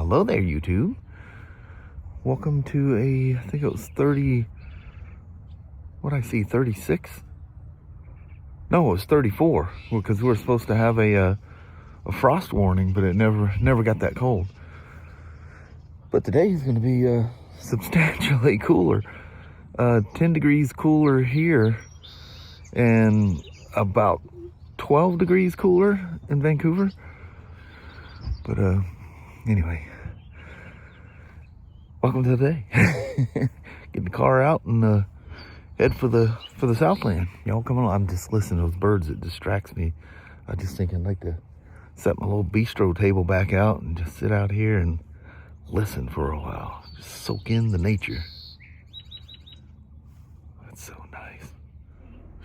Hello there, YouTube. Welcome to I think it was 30, what I see, 36? No, it was 34, because we were supposed to have a frost warning, but it never got that cold. But today is going to be substantially cooler. 10 degrees cooler here, and about 12 degrees cooler in Vancouver. But anyway, welcome to the day. Get the car out and head for the Southland. Y'all come on. I'm just listening to those birds. It distracts me. I just think I'd like to set my little bistro table back out and just sit out here and listen for a while. Just soak in the nature. That's so nice.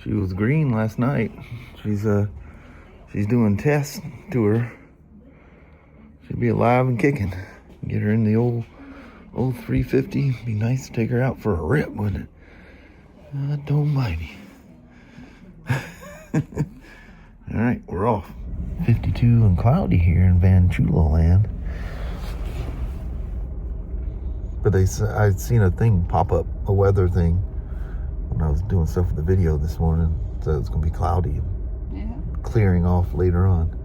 She was green last night. She's doing tests to her. She'll be alive and kicking. Get her in the old 350. Be nice to take her out for a rip, wouldn't it? Don't mind me. All right, we're off. 52 and cloudy here in Vanchula land. But I'd seen a thing pop up, a weather thing, when I was doing stuff with the video this morning. So it's gonna be cloudy, clearing off later on.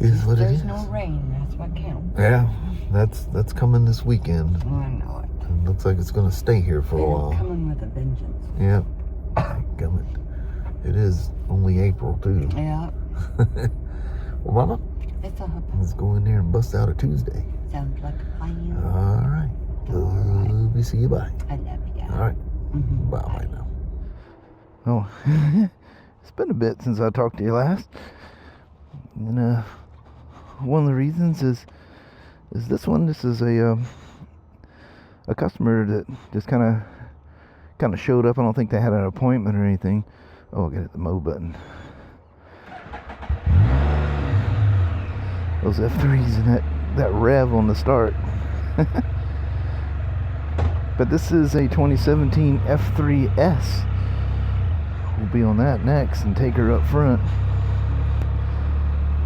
Is what it is. There's no rain, that's what counts. Yeah, that's coming this weekend. Oh, I know it. It looks like it's gonna stay here for a while. Coming with a vengeance. Yep, coming. It is only April too. Yeah. Well, Mama, It's a let's go in there and bust out a Tuesday. sounds like a plan. All right. Love you. See you. Bye. I love you. All right. Mm-hmm. Bye now. Oh, it's been a bit since I talked to you last, and one of the reasons is this one. This is a customer that just kind of showed up. I don't think they had an appointment or anything. Oh, I'll get the Mo button. Those F3s and that rev on the start. But this is a 2017 F3S. We'll be on that next and take her up front.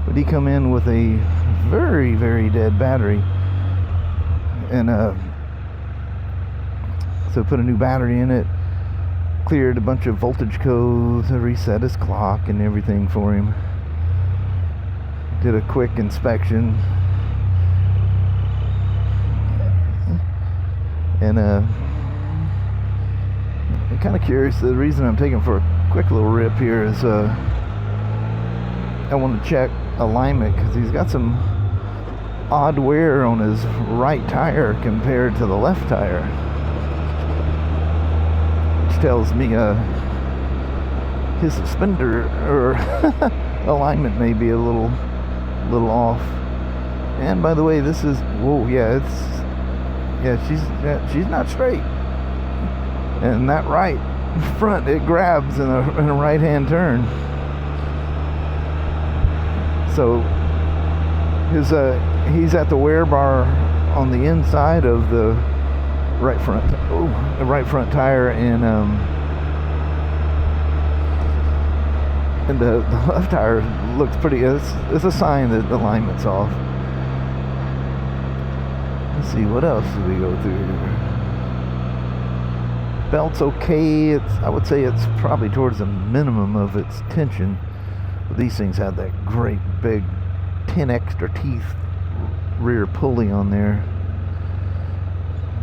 But he come in with a very, very dead battery. And so put a new battery in it, cleared a bunch of voltage codes, reset his clock and everything for him. Did a quick inspection. And I'm kind of curious. The reason I'm taking for a quick little rip here is I want to check alignment, because he's got some odd wear on his right tire compared to the left tire, which tells me his suspender or alignment may be a little off. And by the way, this is she's not straight, and that right front, it grabs in a right hand turn. So he's at the wear bar on the inside of the right front tire, and the left tire looks pretty. It's a sign that the alignment's off. Let's see, what else do we go through here? Belt's okay. I would say it's probably towards the minimum of its tension. But these things have that great big 10 extra teeth rear pulley on there.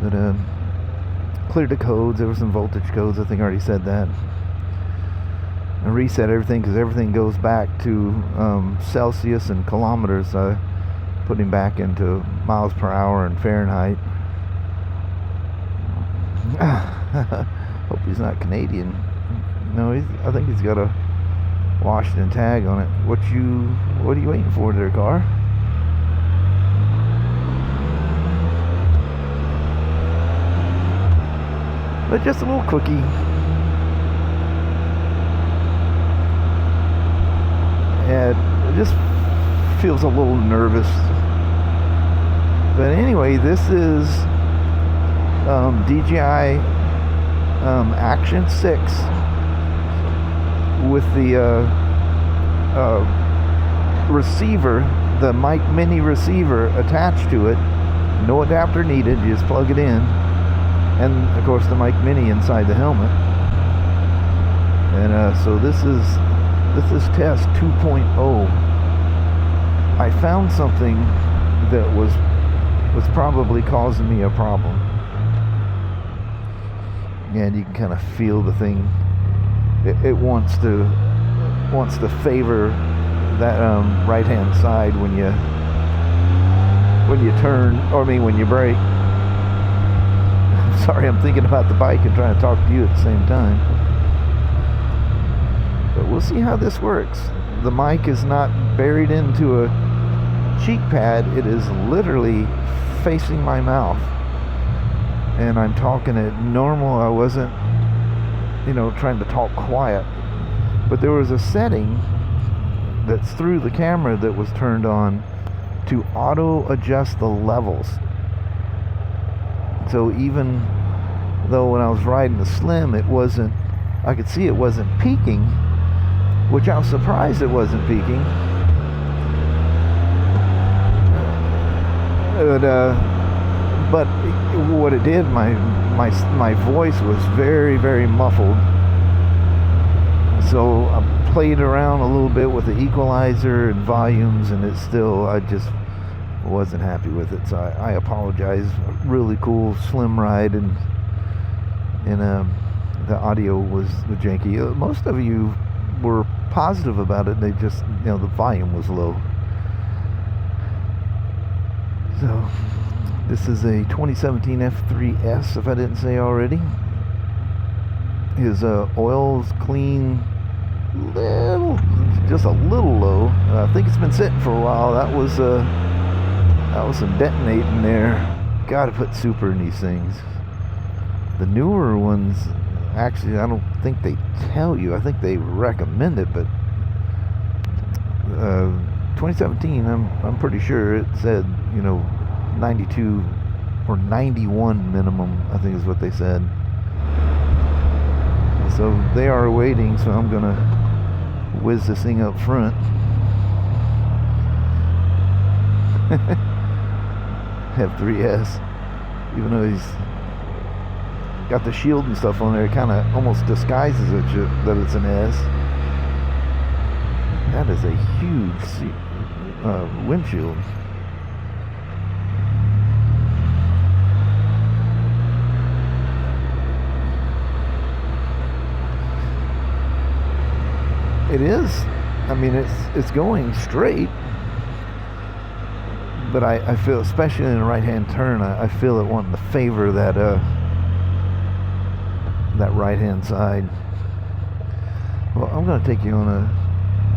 But cleared the codes. There were some voltage codes. I think I already said that. And reset everything, because everything goes back to Celsius and kilometers. I put him back into miles per hour and Fahrenheit. Hope he's not Canadian. No, I think he's got a Washington tag on it. What are you waiting for there, car? But just a little quickie. And it just feels a little nervous. But anyway, this is DJI Action 6 with the receiver the mic mini receiver attached to it. No adapter needed, you just plug it in. And of course the mic mini inside the helmet. And so this is test 2.0. I found something that was probably causing me a problem. And you can kind of feel the thing. It wants to favor that right hand side when you turn, or I mean when you brake. I'm sorry, I'm thinking about the bike and trying to talk to you at the same time. But we'll see how this works. The mic is not buried into a cheek pad. It is literally facing my mouth. And I'm talking it normal. I wasn't, trying to talk quiet. But there was a setting that's through the camera that was turned on to auto adjust the levels. So even though when I was riding the Slim, I could see it wasn't peaking, which I was surprised it wasn't peaking. But what it did, my voice was very, very muffled. So I played around a little bit with the equalizer and volumes, and I just wasn't happy with it. So I apologize. Really cool Slim ride, and the audio was janky. Most of you were positive about it. They just, the volume was low. So this is a 2017 F3S, if I didn't say already. His oil's clean, just a little low. I think it's been sitting for a while. That was some detonating there. Gotta put super in these things. The newer ones, actually, I don't think they tell you. I think they recommend it, but 2017, I'm pretty sure it said, 92 or 91 minimum, I think is what they said. So they are waiting, so I'm gonna whiz this thing up front. F3S, even though he's got the shield and stuff on there, it kind of almost disguises it that it's an S. That is a huge windshield. It is. I mean, it's going straight, but I feel, especially in a right-hand turn, I feel it wanting to favor that right-hand side. Well, I'm going to take you on a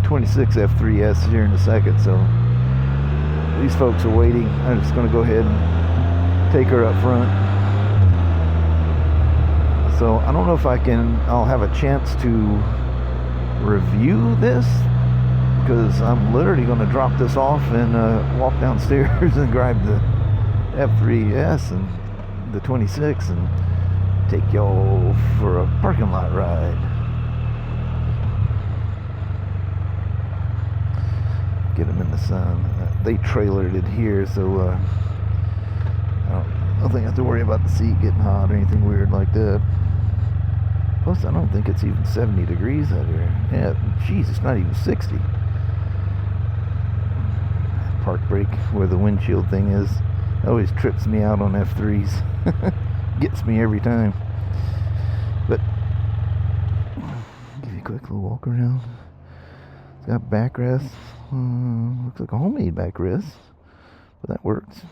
26 F3S here in a second, so these folks are waiting. I'm just going to go ahead and take her up front. So I don't know if I'll have a chance to review this, because I'm literally going to drop this off and walk downstairs and grab the F3S and the 26 and take y'all for a parking lot ride. Get them in the sun. They trailered it here, so I don't think I have to worry about the seat getting hot or anything weird like that. Plus, I don't think it's even 70 degrees out here. Yeah, geez, it's not even 60. Park brake, where the windshield thing is, always trips me out on F3s. Gets me every time. But, give you a quick little walk around. It's got backrests. Looks like a homemade backrest, but that works.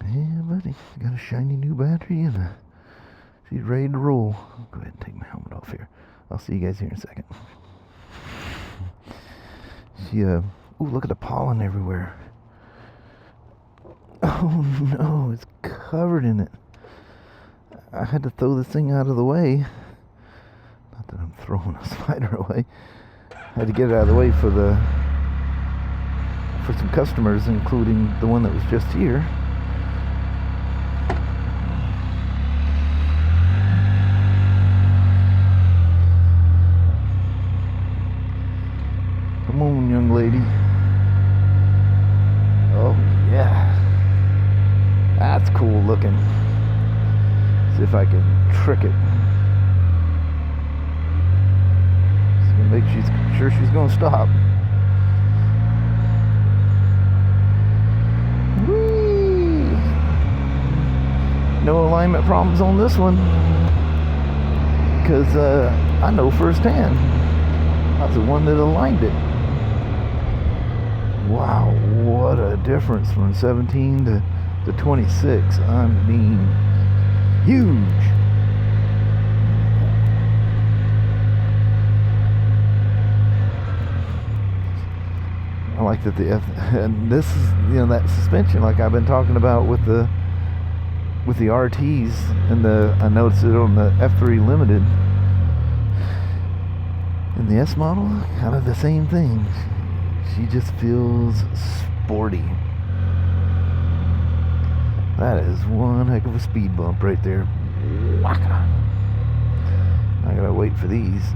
Yeah, buddy, got a shiny new battery and she's ready to roll. I'll go ahead and take my helmet off here. I'll see you guys here in a second. Ooh, look at the pollen everywhere. Oh no, it's covered in it. I had to throw this thing out of the way. Not that I'm throwing a spider away. I had to get it out of the way for some customers, including the one that was just here. Come on, young lady. cool looking. See if I can trick it. So make sure she's going to stop. Whee! No alignment problems on this one, because I know firsthand. I was the one that aligned it. Wow, what a difference from 17 to 26. I mean, huge. I like that and this is, you know, that suspension like I've been talking about with the RTs, and I noticed it on the F3 Limited. And the S model, kind of the same thing. She just feels sporty. That is one heck of a speed bump right there. Waka. I gotta wait for these.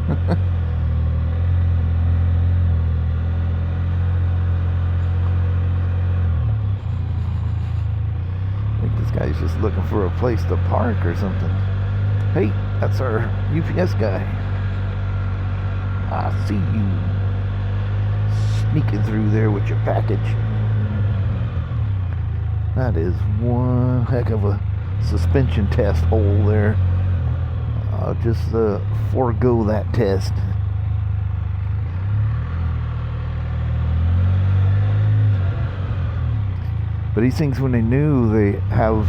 I think this guy's just looking for a place to park or something. Hey, that's our UPS guy. I see you sneaking through there with your package. That is one heck of a suspension test hole there. I'll just forego that test. But these things, when they're new, they have,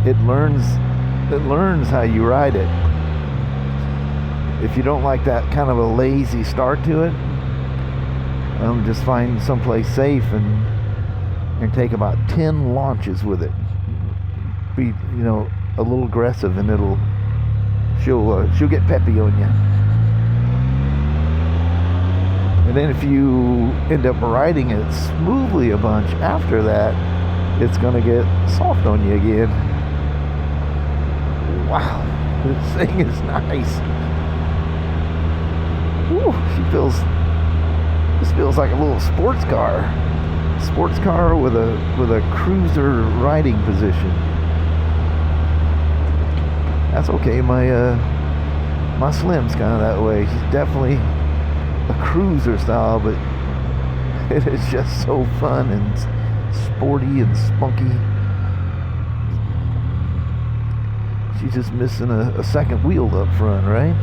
it learns how you ride it. If you don't like that kind of a lazy start to it, just find someplace safe and take about 10 launches with it. Be, you know, a little aggressive, and she'll get peppy on you. And then if you end up riding it smoothly a bunch after that, it's gonna get soft on you again. Wow, this thing is nice. Ooh, this feels like a little sports car with a cruiser riding position. That's okay. My Slim's kind of that way. She's definitely a cruiser style, but it is just so fun and sporty and spunky. She's just missing a second wheel up front, right?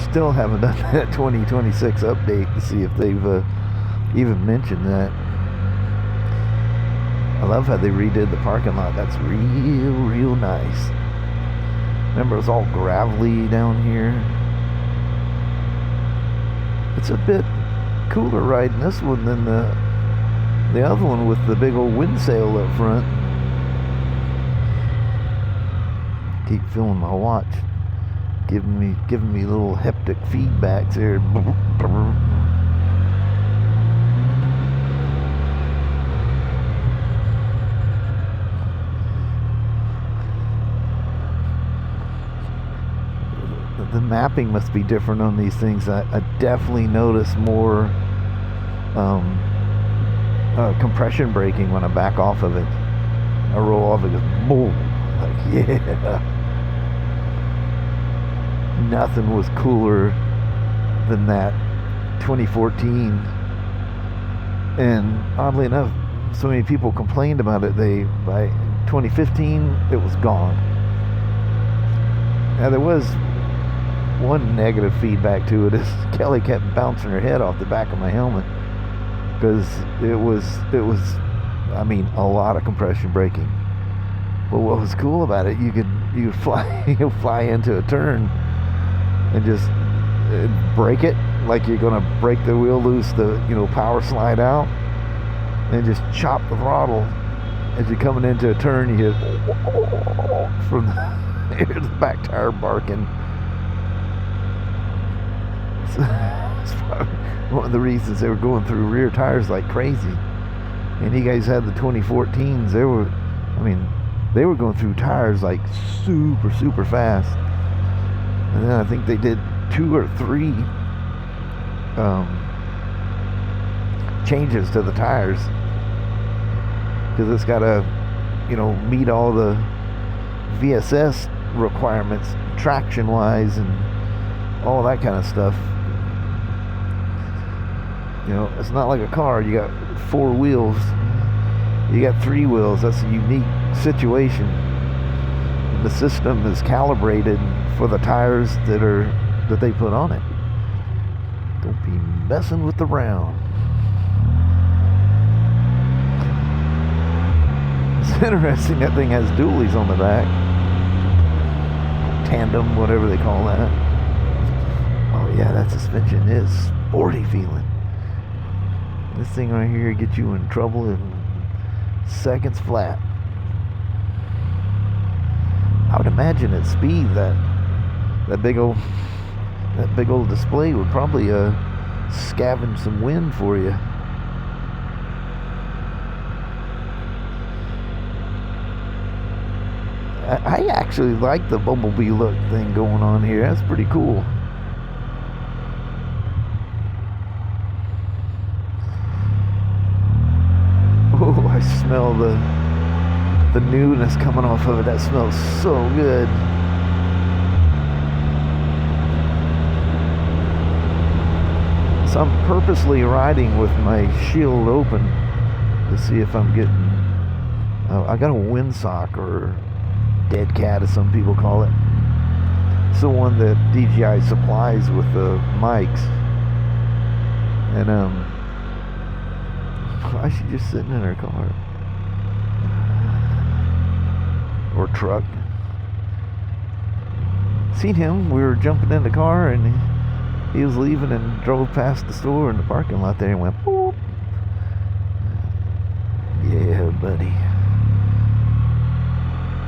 Still haven't done that 2026 update to see if they've even mentioned that. I love how they redid the parking lot. That's real nice. Remember, it was all gravelly down here. It's a bit cooler riding this one than the other one with the big old wind sail up front. Keep feeling my watch, giving me little haptic feedbacks there. The mapping must be different on these things. I definitely notice more compression braking when I back off of it. I roll off, it goes boom. Like, yeah. Nothing was cooler than that 2014. And oddly enough, so many people complained about it. By 2015, it was gone. Now there was one negative feedback to it, is Kelly kept bouncing her head off the back of my helmet, because it was I mean, a lot of compression braking. But what was cool about it, you could fly into a turn and just brake it like you're gonna break the wheel loose, power slide out, and just chop the throttle as you're coming into a turn. You hit from the back tire barking. It's probably one of the reasons they were going through rear tires like crazy. And you guys had the 2014s. They were going through tires like super fast. And then I think they did 2 or 3 changes to the tires, because it's got to, you know, meet all the VSS requirements, traction wise and all that kind of stuff. You know, it's not like a car. You got 4 wheels, you got 3 wheels. That's a unique situation. The system is calibrated for the tires that they put on it. Don't be messing with the round. It's interesting that thing has dualies on the back. Tandem, whatever they call that. Oh yeah, that suspension is sporty feeling. This thing right here gets you in trouble in seconds flat. I would imagine at speed that big old display would probably scavenge some wind for you. I actually like the bumblebee look thing going on here. That's pretty cool. Oh, I smell the newness coming off of it. That smells so good. So I'm purposely riding with my shield open to see if I'm getting... I got a windsock, or dead cat as some people call it. It's the one that DJI supplies with the mics. And why is she just sitting in her car? Or truck. Seen him, we were jumping in the car and he was leaving and drove past the store in the parking lot there and went boop. Yeah, buddy.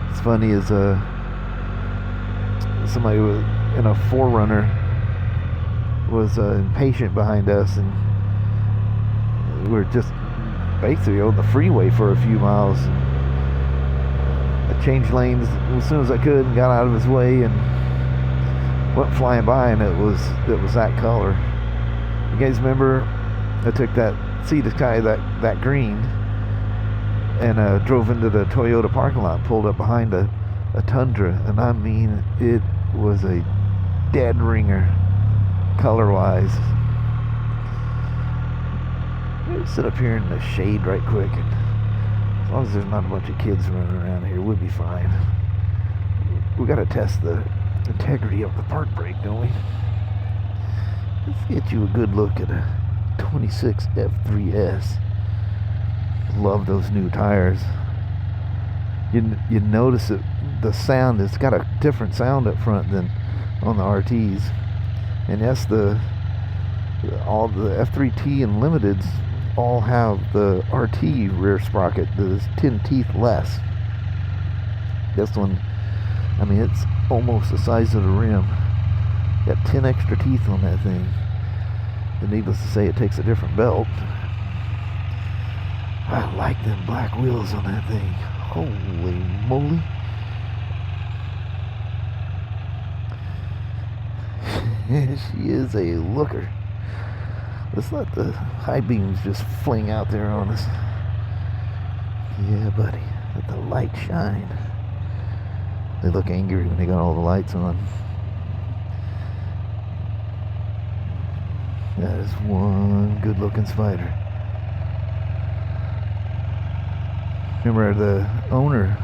It's funny is somebody was in a 4Runner was impatient behind us, and we were just basically on the freeway for a few miles. I changed lanes as soon as I could and got out of his way and went flying by, and it was that color. You guys remember I took that sea to sky, that green, and drove into the Toyota parking lot, pulled up behind a Tundra, and I mean, it was a dead ringer color wise. We'll sit up here in the shade right quick, and as long as there's not a bunch of kids running around here, we'll be fine. We got to test the integrity of the park brake, don't we? Let's get you a good look at a 26 F3S. Love those new tires. You notice it, the sound, it's got a different sound up front than on the RTs. And yes, all the F3T and Limiteds all have the RT rear sprocket that is 10 teeth less. This one, I mean, it's almost the size of the rim. Got 10 extra teeth on that thing. And needless to say, it takes a different belt. I like them black wheels on that thing. Holy moly. She is a looker. Let's let the high beams just fling out there on us. Yeah, buddy. Let the light shine. They look angry when they got all the lights on. That is one good looking Spyder. Remember the owner,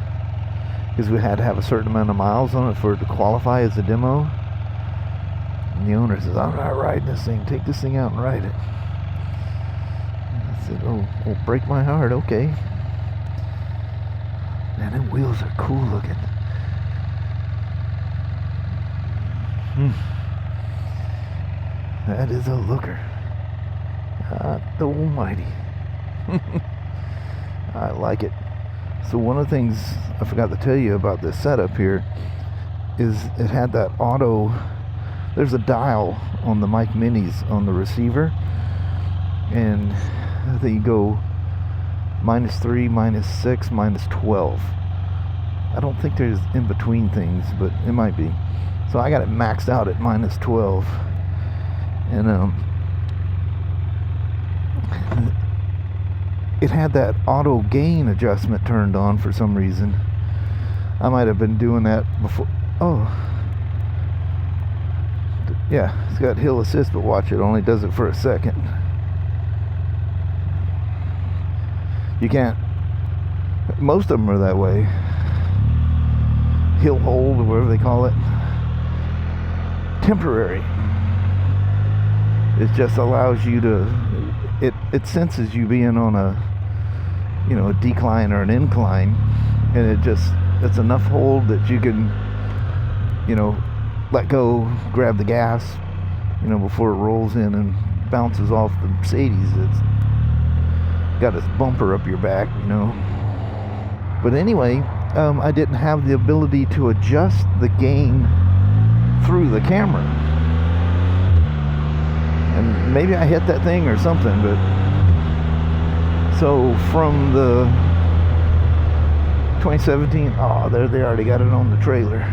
because we had to have a certain amount of miles on it for it to qualify as a demo. And the owner says, I'm not riding this thing. Take this thing out and ride it. I said, oh, break my heart. Okay. Man, them wheels are cool looking. That is a looker. God almighty. I like it. So one of the things I forgot to tell you about this setup here is it had that auto, there's a dial on the mic minis on the receiver, and I think you go -3, -6, -12. I don't think there's in between things, but it might be. So I got it maxed out at minus 12. And it had that auto gain adjustment turned on for some reason. I might have been doing that before. Oh, yeah, it's got hill assist, but watch, it only does it for a second. You can't, most of them are that way. Hill hold, or whatever they call it. Temporary. It just allows you to, it senses you being on a, you know, a decline or an incline, and it's enough hold that you can, you know, let go, grab the gas, you know, before it rolls in and bounces off the Mercedes. It's got its bumper up your back, you know. But anyway, I didn't have the ability to adjust the gain through the camera. And maybe I hit that thing or something, but so from the 2017, oh, there they already got it on the trailer.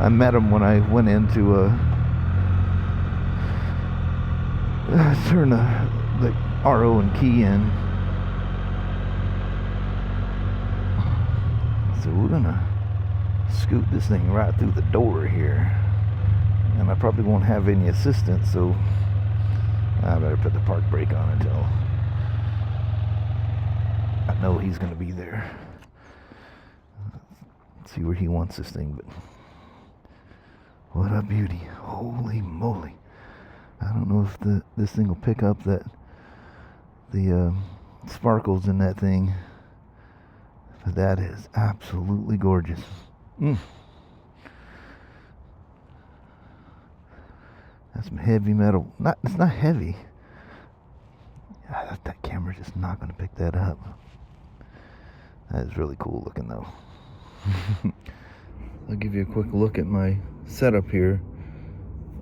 I met them when I went in to turn the RO and key in. So we're gonna scoot this thing right through the door here, and I probably won't have any assistance, so I better put the park brake on until I know he's gonna be there. Let's see where he wants this thing, but what a beauty. Holy moly. I don't know if this thing will pick up the sparkles in that thing, but that is absolutely gorgeous. That's some heavy metal. It's not heavy. That camera's just not going to pick that up. That is really cool looking though. I'll give you a quick look at my setup here.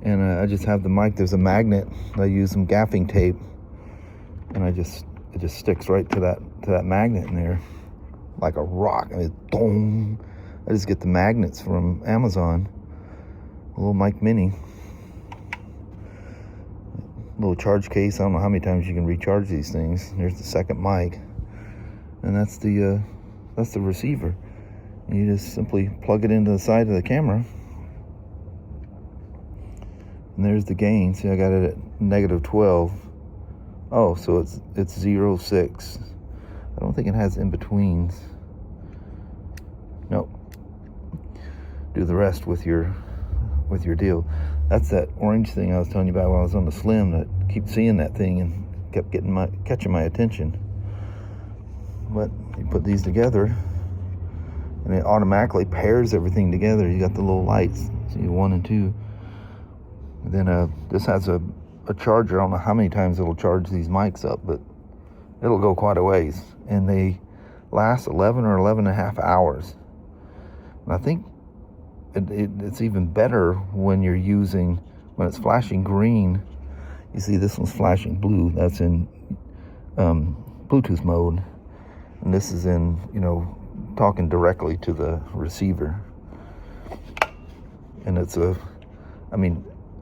And I just have the mic. There's a magnet. I use some gaffing tape, and it just sticks right to that magnet in there, like a rock. I mean, boom. I just get the magnets from Amazon. A little mic mini, little charge case. I don't know how many times you can recharge these things. There's the second mic, and that's the receiver. And you just simply plug it into the side of the camera. And there's the gain. See, I got it at negative 12. Oh, so it's 0.6. I don't think it has in-betweens. Nope. Do the rest with your deal. That's that orange thing I was telling you about when I was on the Slim, that keep seeing that thing and kept catching my attention. But you put these together, and it automatically pairs everything together. You got the little lights, see, 1 and 2. And then this has a charger. I don't know how many times it'll charge these mics up, but it'll go quite a ways. And they last 11 or 11 and a half hours. And I think it's even better when it's flashing green. You see this one's flashing blue. That's in Bluetooth mode. And this is in, you know, talking directly to the receiver. And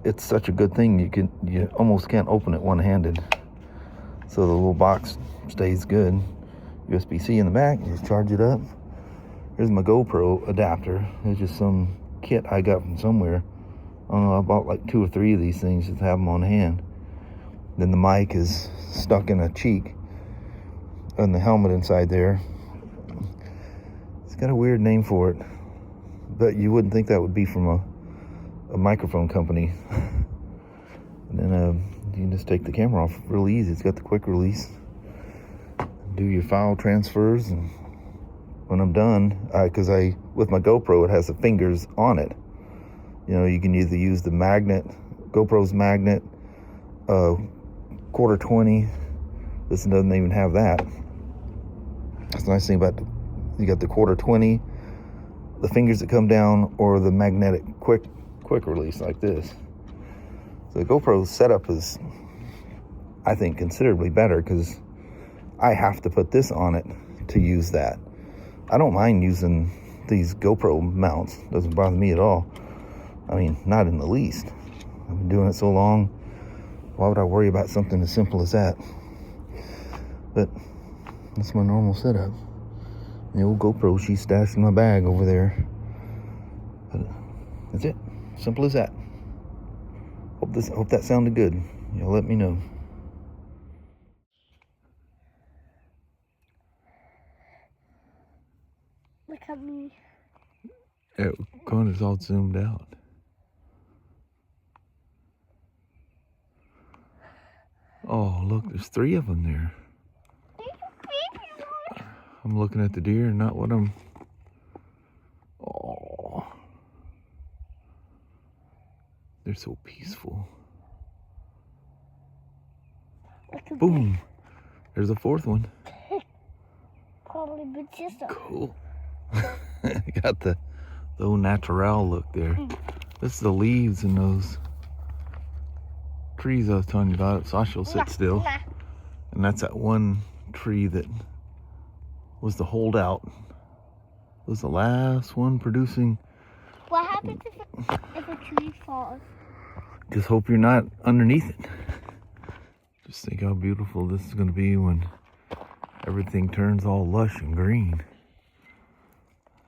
it's such a good thing. You almost can't open it one-handed. So the little box stays good. USB-C in the back, you just charge it up. Here's my GoPro adapter. It's just some kit I got from somewhere. I don't know, I bought like 2 or 3 of these things just to have them on hand. Then the mic is stuck in a cheek and the helmet inside there. It's got a weird name for it, but you wouldn't think that would be from a microphone company. And then you can just take the camera off real easy. It's got the quick release. Do your file transfers, and when I'm done, with my GoPro, it has the fingers on it. You know, you can either use the magnet, GoPro's magnet, quarter 20. This doesn't even have that. That's the nice thing about you got the quarter 20, the fingers that come down, or the magnetic quick release like this. So the GoPro setup is, I think, considerably better because I have to put this on it to use that. I don't mind using these GoPro mounts. Doesn't bother me at all. I mean, not in the least. I've been doing it so long. Why would I worry about something as simple as that? But that's my normal setup. The old GoPro, she's stashed in my bag over there. But that's it. Simple as that. Hope that sounded good. Y'all let me know. Look at me. Connor's all zoomed out. Oh, look, there's 3 of them there. I'm looking at the deer and not what I'm... Oh. They're so peaceful. Boom. There's a 4th one. Probably big sister. Cool. Got the au natural look there. This is the leaves in those trees I was telling you about. Sasha will sit still. And that's that one tree that was the holdout. It was the last one producing. What happens if a tree falls? Just hope you're not underneath it. Just think how beautiful this is going to be when everything turns all lush and green.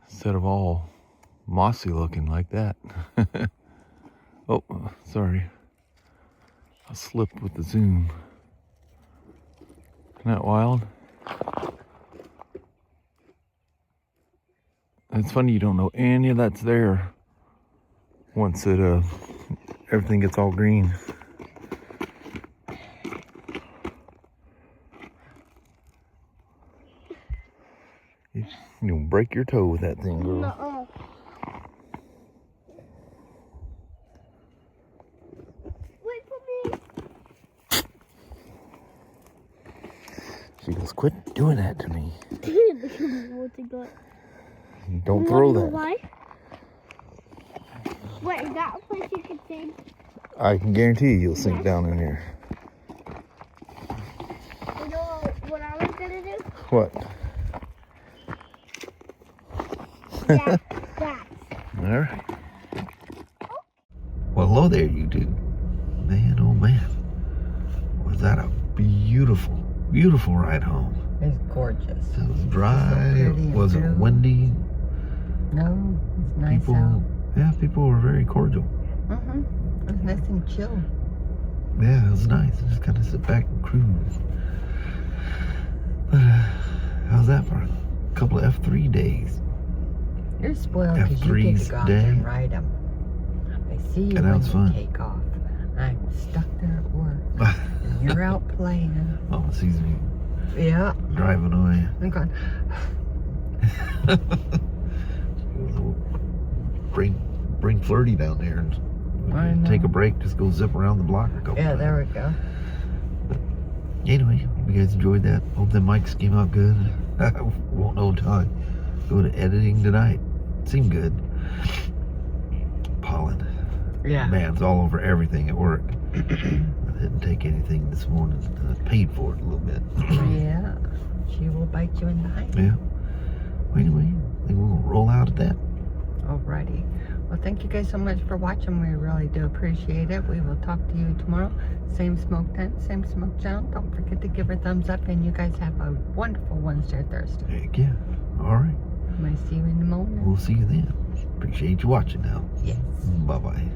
Instead of all mossy looking like that. Oh, sorry. I slipped with the zoom. Isn't that wild? It's funny you don't know any of that's there once it everything gets all green. You'll break your toe with that thing, girl. No. Wait for me. She goes, quit doing that to me. Don't You throw wanna know that. Why? Wait, is that a place you can sing? I can guarantee you'll sink down in here. You know what I was gonna do? What? Yeah, that. All right. Well, hello there, YouTube. Man, oh man. Was that a beautiful, beautiful ride home? It's gorgeous. It was dry. So It pretty wasn't and windy. No, it's nice People, out. yeah, people were very cordial. It was nice and chill. Yeah, it was nice. Just kind of sit back and cruise. But how's that for a couple of F3 days? You're spoiled because you get to go out there and ride them. I see you And that when was you fun. take off. I'm stuck there at work. And you're out playing. Mama sees me Yeah. driving away. I'm going, Bring Flirty down there I and know. take a break. Just go zip around the block or go. yeah, there we go. Anyway, hope you guys enjoyed that. Hope the mics came out good. Won't know until I go to editing tonight. Seemed good. Pollen. Yeah. Man, it's all over everything at work. I didn't take anything this morning. I paid for it a little bit. Yeah. She will bite you in the hind. Yeah. Well, anyway, I think we'll roll out at that. Alrighty. Well, thank you guys so much for watching. We really do appreciate it. We will talk to you tomorrow. Same smoke tent, same smoke channel. Don't forget to give her a thumbs up. And you guys have a wonderful Wednesday or Thursday. Heck yeah. All right. Might see you in the morning. We'll see you then. Appreciate you watching now. Yes. Bye-bye.